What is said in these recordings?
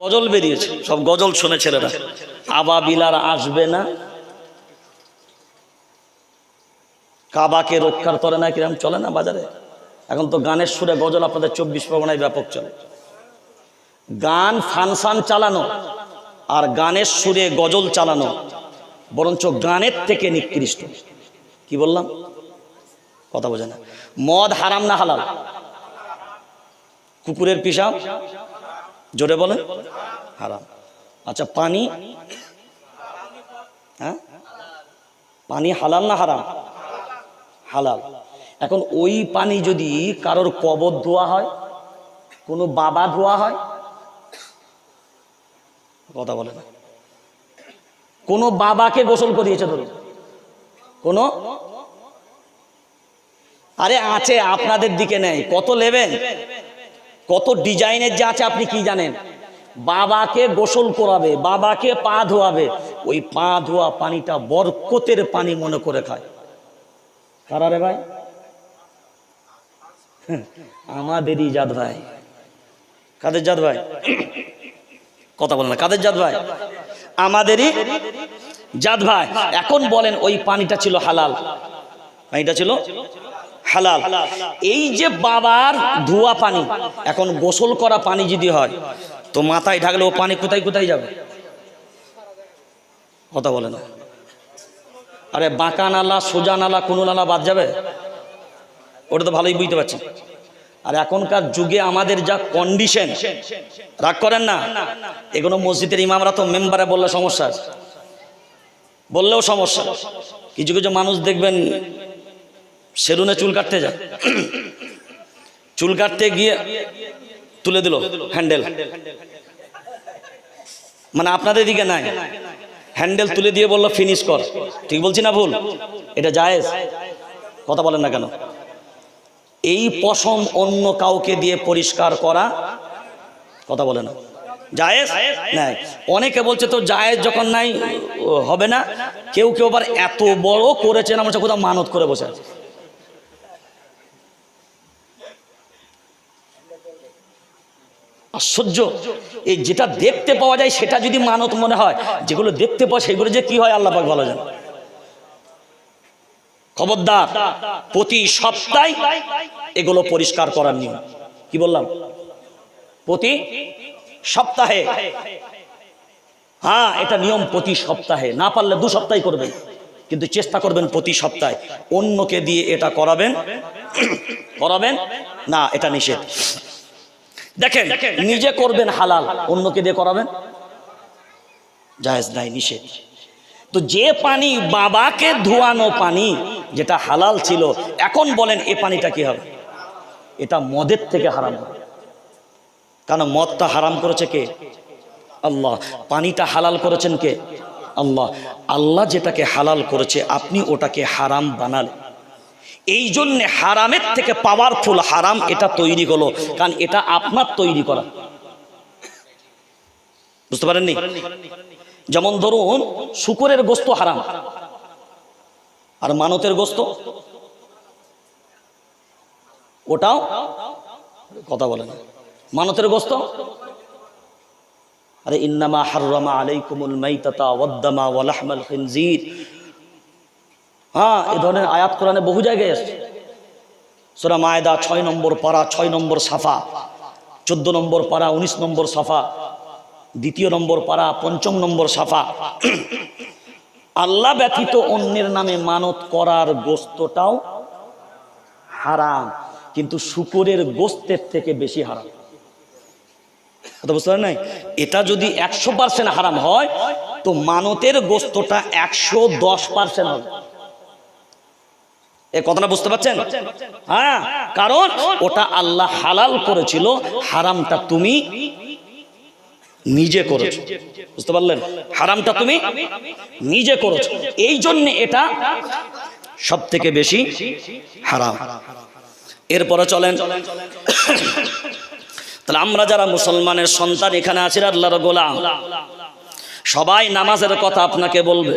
গজল বেরিয়েছে, সব গজল শুনে ছেলেরা। আবাবিলার আসবে না, কাবাকে রক্ষার করে না, কিরম চলে না বাজারে। এখন তো গানের সুরে গজল আপনাদের 24 পরগনায় ব্যাপক চলে। গান ফানসান চালানো আর গানের সুরে গজল চালানো বরঞ্চ গানের থেকে নিকৃষ্ট। কি বললাম? কথা বোঝে না। মদ হারাম না হালাল? কুকুরের পিশাব জোরে বলেন হারাম। আচ্ছা, পানি, হ্যাঁ পানি হালাল না হারাম? হালাল। এখন ওই পানি যদি কারোর কবর ধোয়া হয়, কোনো বাবা ধোয়া হয়, কথা বলে না, কোনো বাবাকে গোসল করিয়েছে ধরুন, কোনো, আরে আছে আপনাদের দিকে নেই, কত নেবেন, কত ডিজাইনের যে আছে আপনি কি জানেন। বাবাকে গোসল করাবে, বাবাকে পা ধোয়াবে, ওই পা ধোয়া পানিটা বরকতের পানি মনে করে খায়। কারা রে ভাই? আমাদেরই জাত ভাই। কাদের জাত ভাই? কথা বলেন না, কাদের জাত ভাই? আমাদেরই জাত ভাই। এখন বলেন ওই পানিটা ছিল হালাল, পানিটা ছিল হালাল। এই যে বাবার ধোয়া পানি, এখন গোসল করা পানি যদি হয় তো মাথায় ঢাকলে ও পানি কোথায় কোথায় যাবে? কথা বলে না। আরে বাঁকা নালা, সোজা নালা, কোনো নালা বাদ যাবে? ওটা তো ভালোই বুঝতে পারছি। আর এখনকার যুগে আমাদের যা কন্ডিশন, রাগ করেন না, এগুলো মসজিদের ইমামরা তো মেম্বারে বললে সমস্যা আছে, বললেও সমস্যা। কিছু কিছু মানুষ দেখবেন সেলুনে চুল কাটতে যায়, চুল কাটতে গিয়ে তুলে দিল হ্যান্ডেল, মানে আপনাদের দিকে নাই, হ্যান্ডেল তুলে দিয়ে বললো ফিনিশ কর। ঠিক বলছি না ভুল? এটা জায়েজ? কথা বলেন না কেন? এই পশম অন্য কাউকে দিয়ে পরিষ্কার করা, কথা বলে না, জায়েজ নাই। অনেকে বলছে তো জায়েজ যখন নাই হবে না। কেউ কেউ আবার এত বড় করেছেন, আমার কোথাও মানত করে বসে আছে। আশ্চর্য! এই যেটা দেখতে পাওয়া যায় সেটা যদি মানত মনে হয়, যেগুলো দেখতে পাওয়া সেগুলো যে কি হয় আল্লাহ পাক ভালো জানে। খবরদার, প্রতি সপ্তাহে এগুলো পরিষ্কার করার নিয়ম। কি বললাম? প্রতি সপ্তাহে। হ্যাঁ, এটা নিয়ম, প্রতি সপ্তাহে। না পারলে 2 সপ্তাহে করবেন, কিন্তু চেষ্টা করবেন প্রতি সপ্তাহে। অন্যকে দিয়ে এটা করাবেন করাবেন না, এটা নিষেধ। দেখেন, নিজে করবেন হালাল, অন্যকে দিয়ে করাবেন জায়েজ নাই, নিষেধ। তো যে পানি বাবাকে ধোয়ানো পানি, যেটা হালাল ছিল, এখন বলেন এ পানিটা কি হবে? এটা মদের থেকে হারাম হবে। কারণ মদটা হারাম করেছে কে? আল্লাহ। পানিটা হালাল করেছেন কে? আল্লাহ। আল্লাহ যেটাকে হালাল করেছে আপনি ওটাকে হারাম বানালেন। এই জন্যে হারামের থেকে পাওয়ারফুল হারাম এটা তৈরি হলো, কারণ এটা আপনার তৈরি করা। বুঝতে পারেননি? যেমন ধরুন শূকরের গোস্ত হারাম, আর মানতের গোস্ত ওটাও, কথা বলে না, মানতের গোস্ত। আরে ইন্নামা হাররামা আলাইকুমুল মাইতাতা ওয়াদ-দামা ওয়া লাহমাল খিনজির। হ্যাঁ, এই ধরনের আয়াত কোরআনে বহু জায়গায় আছে। সূরা মায়েদা 6 নম্বর পারা 6 নম্বর সাফা, 14 নম্বর পারা 19 নম্বর সাফা, 2 নম্বর পারা 5 নম্বর সাফা। আল্লাহ ব্যতীত অন্যের নামে মানত করার গোস্তটাও হারাম, কিন্তু শূকরের গোস্তের থেকে বেশি হারাম। কথা বুঝতে পারেন নাই? এটা যদি 100% হারাম হয় তো মানতের গোস্তটা 110% হবে। এই কথাটা বুঝতে পারছেন? হ্যাঁ, কারণ ওটা আল্লাহ হালাল করেছিল, হারামটা তুমি নিজে করেছো। বুঝতে পারলেন? হারামটা তুমি নিজে করেছো, এই জন্য এটা সব থেকে বেশি হারাম। এরপরে চলেন, তাহলে আমরা যারা মুসলমানের সন্তান এখানে আছি, আল্লাহর গোলাম, সবাই নামাজের কথা আপনাকে বলবে,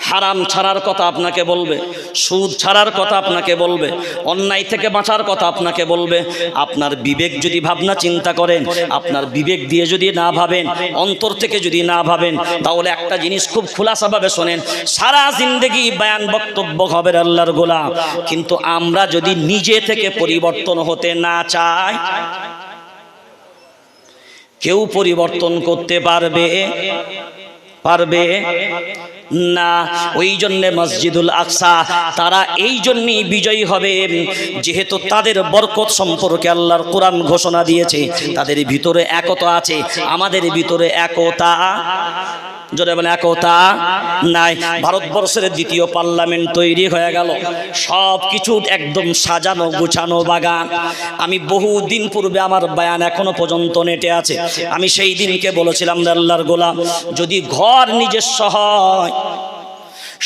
হারাম ছাড়ার কথা আপনাকে বলবে, সুদ ছাড়ার কথা আপনাকে বলবে, অন্যায় থেকে বাঁচার কথা আপনাকে বলবে। আপনার বিবেক যদি ভাবনা চিন্তা করেন, আপনার বিবেক দিয়ে যদি না ভাবেন, অন্তর থেকে যদি না ভাবেন, তাহলে একটা জিনিস খুব খোলাসাভাবে শোনেন, সারা জিন্দেগি বয়ান বক্তব্য হবে আল্লাহর গোলাম, কিন্তু আমরা যদি নিজে থেকে পরিবর্তন হতে না চাই, কেউ পরিবর্তন করতে পারবে না। ওই জন্য মসজিদুল আকসা তারা এই জন্যই বিজয়ী হবে, যেহেতু তাদের বরকত সম্পর্কে আল্লাহর কোরআন ঘোষণা দিয়েছে, তাদের ভিতরে একতা আছে, আমাদের ভিতরে একতা, জোরে বলে একতা নাই। ভারতবর্ষের দ্বিতীয় পার্লামেন্ট তৈরি হয়ে গেল, সব কিছু একদম সাজানো গুছানো বাগান। আমি বহুদিন পূর্বে, আমার বয়ান এখনো পর্যন্ত নেটে আছে, আমি সেই দিনকে বলেছিলাম আল্লাহর গোলাম, যদি ঘর নিজস্ব হয়,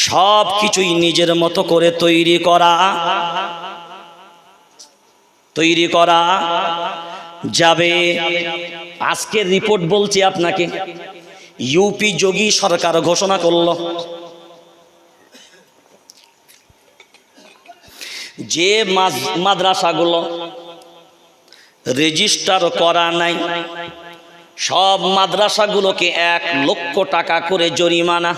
সব কিছুই নিজের মতো করে তৈরি করা যাবে। আজকের রিপোর্ট বলছি আপনাকে, ইউপি যোগী সরকার ঘোষণা করল, যে মাদ্রাসাগুলো রেজিস্টার করা নাই, সব মাদ্রাসাগুলোকে 1 লক্ষ টাকা করে জরিমানা।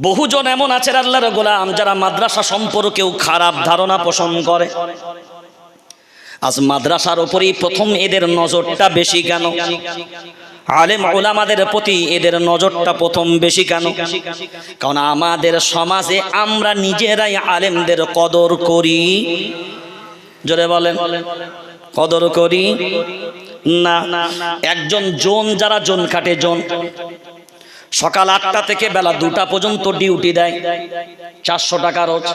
বহুজন এমন আছে আল্লাহর গোলাম, যারা মাদ্রাসা সম্পর্কেও খারাপ ধারণা পোষণ করে। আজ মাদ্রাসার উপরেই প্রথম এদের নজরটা বেশি কেন? আলেম ওলামাদের প্রতি এদের নজরটা প্রথম বেশি কেন? কারণ আমাদের সমাজে আমরা নিজেরাই আলেমদের কদর করি, জোরে বলেন, কদর করি না। একজন যারা জোন কাটে, সকাল 8টা থেকে বেলা 2টা পর্যন্ত ডিউটি দেয়, 400 টাকা রোজ,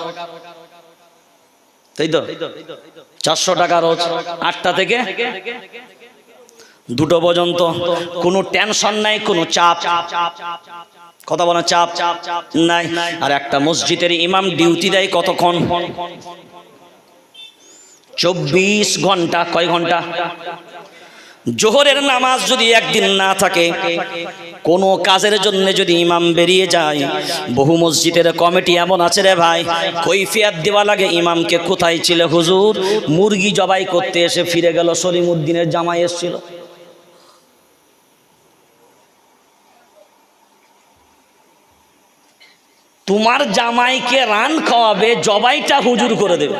তাই তো? 400 টাকা রোজ, 8টা থেকে 2টো পর্যন্ত, কোনো টেনশন নাই, কোনো চাপ, কথা বলেন, চাপ নাই। আর একটা মসজিদের ইমাম ডিউটি দেয় কতক্ষণ? 24 ঘন্টা। কয় ঘন্টা? জোহরের নামাজ যদি একদিন না থাকে, কোনো কাজের জন্য যদি ইমাম বেরিয়ে যায়, বহু মসজিদের কমিটি এমন আছে রে ভাই, কৈফিয়ত দেওয়া লাগে ইমামকে, কোথায় ছিল হুজুর? মুরগি জবাই করতে এসে ফিরে গেল, সলিমউদ্দিনের জামাই এসেছিল। তোমার জামাইকে রান খাওয়াবে, জবাইটা হুজুর করে দেবে।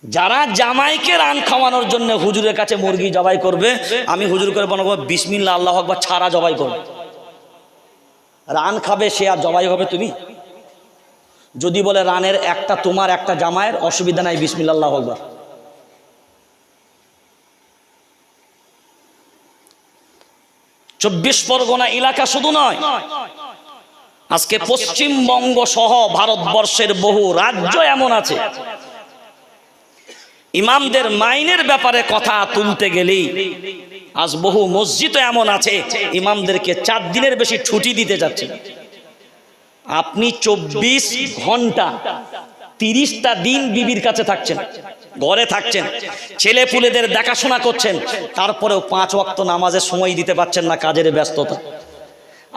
যারা জামাইকে রান খাওয়ানোর জন্য হুজুরের কাছে মুরগি জবাই করবে, আমি হুজুর করে বলবো বিসমিল্লাহ আল্লাহু আকবার ছাড়া জবাই করবে। রান খাবে সে, আর জবাই হবে তুমি। যদি বলে রানের একটা তোমার একটা জামাইয়ের, অসুবিধা নাই, বিসমিল্লাহ আল্লাহু আকবার। 24 পরগনা এলাকা শুধু নয়, আজকে পশ্চিমবঙ্গ সহ ভারতবর্ষের বহু রাজ্য এমন আছে, ইমামদের মাইনের ব্যাপারে কথা তুলতে গেলেই আজ বহু মসজিদ এমন আছে, ইমামদেরকে 4 দিনের বেশি ছুটি দিতে যাচ্ছে। আপনি 24 ঘন্টা 30টা দিন বিবির কাছে থাকছেন, ঘরে থাকছেন, ছেলে পুলেদের দেখাশোনা করছেন, তারপরেও 5 ওয়াক্ত নামাজের সময় দিতে পারছেন না, কাজের ব্যস্ততা।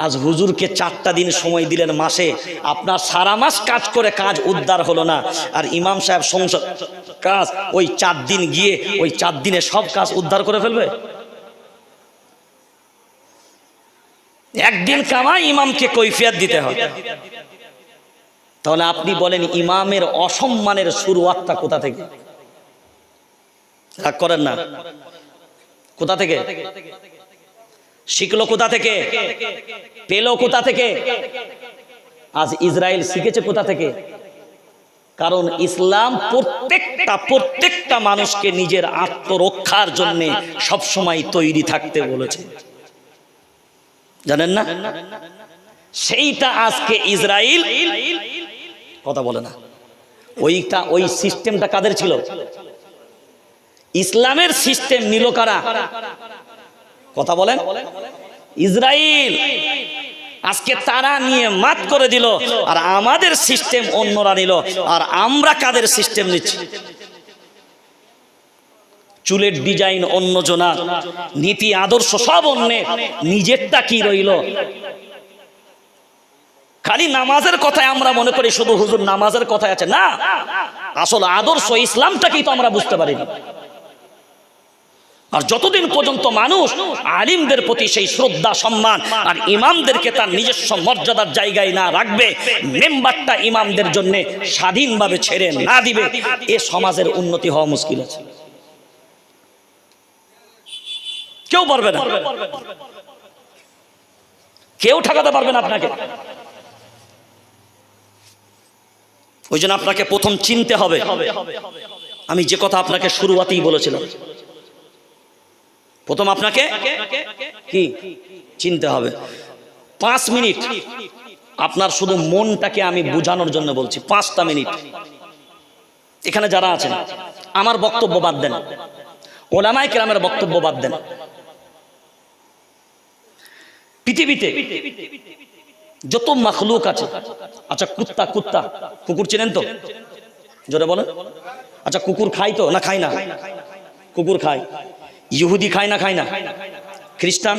আজ হুজুরকে 4টা দিন সময় দিলেন মাসে, আপনার সারা মাস কাজ করে কাজ উদ্ধার হলো না, আর ইমাম সাহেব সংসার কাজ ওই 4 দিন গিয়ে ওই 4 দিনে সব কাজ উদ্ধার করে ফেলবে। একদিন কামাই ইমামকে কৈফিয়ত দিতে হয়। তাহলে আপনি বলেন, ইমামের অসম্মানের শুরুয়াতটা কোথা থেকে? রাগ করেন না, কোথা থেকে শিখলো? কোথা থেকে পেলো? কোথা থেকে? আজ ইসরায়েল শিখেছে কোথা থেকে? কারণ ইসলাম প্রত্যেকটা মানুষকে নিজের আত্মরক্ষার জন্য সবসময় তৈরি থাকতে বলেছে, জানেন না? সেইটা আজকে ইসরায়েল কথা বলে না। ওই সিস্টেমটা কাদের ছিল? ইসলামের সিস্টেম নিল কারা? কথা বলেন, ইসরায়েল। আজকে তারা নিয়ে মাত করে দিল, আর আমাদের সিস্টেম অন্যরা নিল, আর আমরা কাদের সিস্টেম নিচ্ছি? চুলের ডিজাইন অন্য জনা, নীতি আদর্শ সব অন্যের, নিজেরটা কি রইল? খালি নামাজের কথায় আমরা মনে করি শুধু হুজুর নামাজের কথায় আছে, না, আসল আদর্শ ইসলামটাকেই তো আমরা বুঝতে পারিনি। আর যতদিন পর্যন্ত মানুষ আলিমদের প্রতি সেই শ্রদ্ধা সম্মান আর ইমামদেরকে তার নিজস্ব মর্যাদার জায়গায় না রাখবে, মেম্বারটা ইমামদের জন্য স্বাধীনভাবে ছেড়ে না দিবে, এ সমাজের উন্নতি হওয়া মুশকিল আছে। কেউ পারবে না, কেউ ঠেকাতে পারবে না আপনাকে। ওই জন্য আপনাকে প্রথম চিনতে হবে, আমি যে কথা আপনাকে শুরুতেই বলেছিলাম, প্রথম আপনাকে কি চিনতে হবে। 5 মিনিট আপনার শুধু মনটাকে আমি বোঝানোর জন্য বলছি, 5টা মিনিট। এখানে যারা আছেন আমার বক্তব্য বাদ দেন, ওলামায়ে কেরামের বক্তব্য বাদ দেন। পৃথিবীতে যত মাখলুক আছে, আচ্ছা কুত্তা, কুকুর চেনেন তো? জোরে বলেন। আচ্ছা কুকুর খায় তো না খায় না? কুকুর খায়। ইহুদি খায় না খায় না? খ্রিস্টান,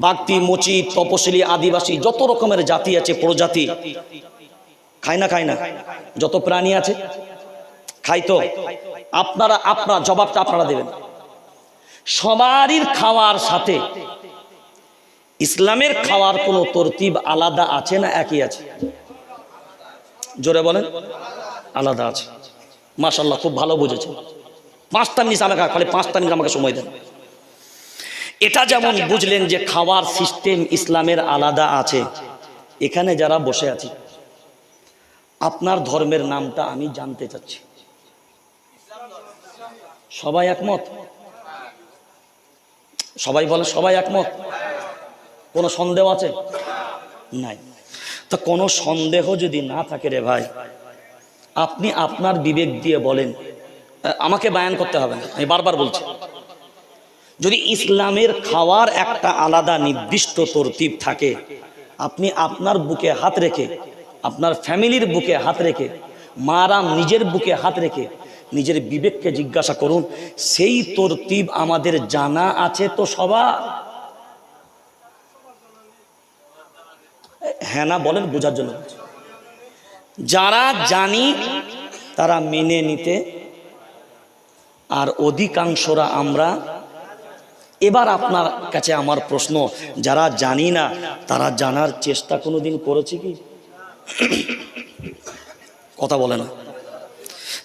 বাগদি, মুচি, তপশিলি, আদিবাসী, যত রকমের জাতি আছে, প্রজাতি, খায় না খায় না? যত প্রাণী আছে খায় তো? আপনারা জবাবটা আপনারা দেবেন। সবারই খাওয়ার সাথে ইসলামের খাওয়ার কোনো তরতিব আলাদা আছে না একই আছে? জোরে বলেন। আলাদা আছে। মাশাআল্লাহ, খুব ভালো বুঝেছেন। 5টা মিনিট আমাকে, খালি 5টা মিনিট আমাকে সময় দেন। এটা যেমন বুঝলেন যে খাওয়ার সিস্টেম ইসলামের আলাদা আছে, এখানে যারা বসে আছি আপনার ধর্মের নামটা আমি জানতে চাচ্ছি। সবাই একমত? সবাই বলে সবাই একমত? কোনো সন্দেহ আছে? নাই। তো কোনো সন্দেহ যদি না থাকে রে ভাই, আপনি আপনার বিবেক দিয়ে বলেন, আমাকে বায়ান করতে হবে না, আমি বারবার বলছি, যদি ইসলামের খাওয়ার একটা আলাদা নির্দিষ্ট তরতিব থাকে, আপনি আপনার বুকে হাত রেখে, আপনার ফ্যামিলির বুকে হাত রেখে, মারাম নিজের বুকে হাত রেখে নিজের বিবেককে জিজ্ঞাসা করুন, সেই তরতিব আমাদের জানা আছে তো সবার? হ্যাঁ না বলেন, বোঝার জন্য। যারা জানি তারা মেনে নিতে, আর অধিকাংশরা আমরা। এবার আপনার কাছে আমার প্রশ্ন, যারা জানি না তারা জানার চেষ্টা কোনোদিন করেছে কি? কথা বলে না।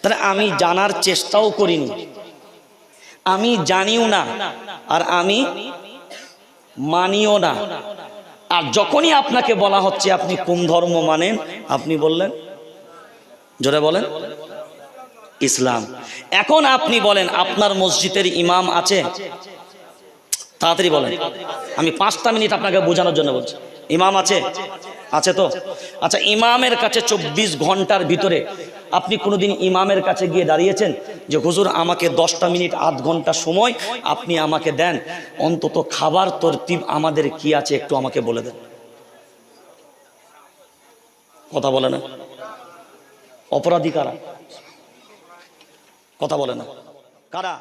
তাহলে আমি জানার চেষ্টাও করিনি, আমি জানিও না, আর আমি মানিও না। আর যখনই আপনাকে বলা হচ্ছে আপনি কোন ধর্ম মানেন, আপনি বললেন, জোরে বলেন, ইসলাম। এখন আপনি বলেন আপনার মসজিদের ইমাম আছে? তাড়াতাড়ি বলেন, আমি 5টা মিনিট আপনাকে বোঝানোর জন্য বলছি। ইমাম আছে? আছে তো? আচ্ছা, ইমামের কাছে 24 ঘন্টার ভিতরে আপনি কোনোদিন ইমামের কাছে গিয়ে দাঁড়িয়েছেন যে হুজুর আমাকে 10টা মিনিট আধ ঘন্টা সময় আপনি আমাকে দেন, অন্তত খাবার তরতিব আমাদের কি আছে একটু আমাকে বলে দেন? কথা বলে না। অপরাধী কারা? কথা বলে না। কারা?